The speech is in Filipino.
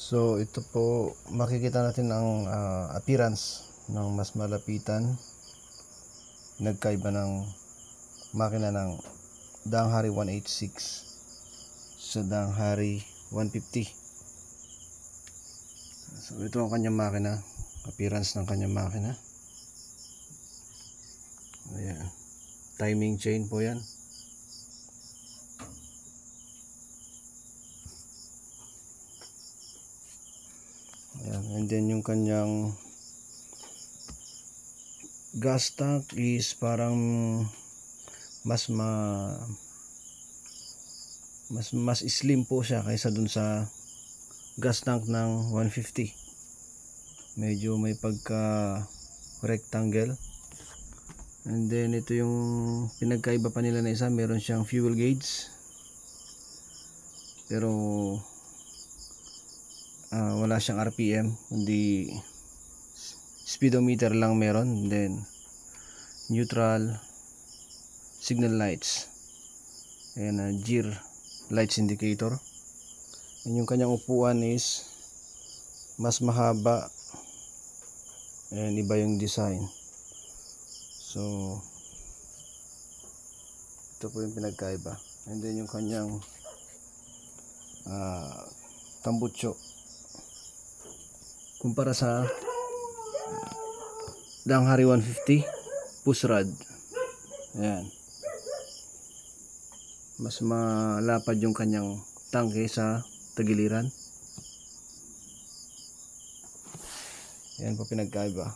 So ito po, makikita natin ang appearance ng mas malapitan, nagkaiba ng makina ng Danghari 186 sa Danghari 150. So ito ang kanyang makina, appearance ng kanyang makina. Ayan, timing chain po yan. Ayan, and then yung kanyang gas tank is parang mas slim po siya kaysa dun sa gas tank ng 150. Medyo may pagka rectangle. And then ito yung pinagkaiba pa nila na isa, meron siyang fuel gauge pero wala siyang RPM, kundi speedometer lang meron. And then neutral, signal lights, and gear lights indicator. And yung kanyang upuan is mas mahaba and iba yung design. So ito po yung pinagkaiba. And then yung kanyang tambutso kumpara sa Danghari 150 push rod. Ayan, mas malapad yung kanyang tangke sa tagiliran. Ayan po pinagkaiba.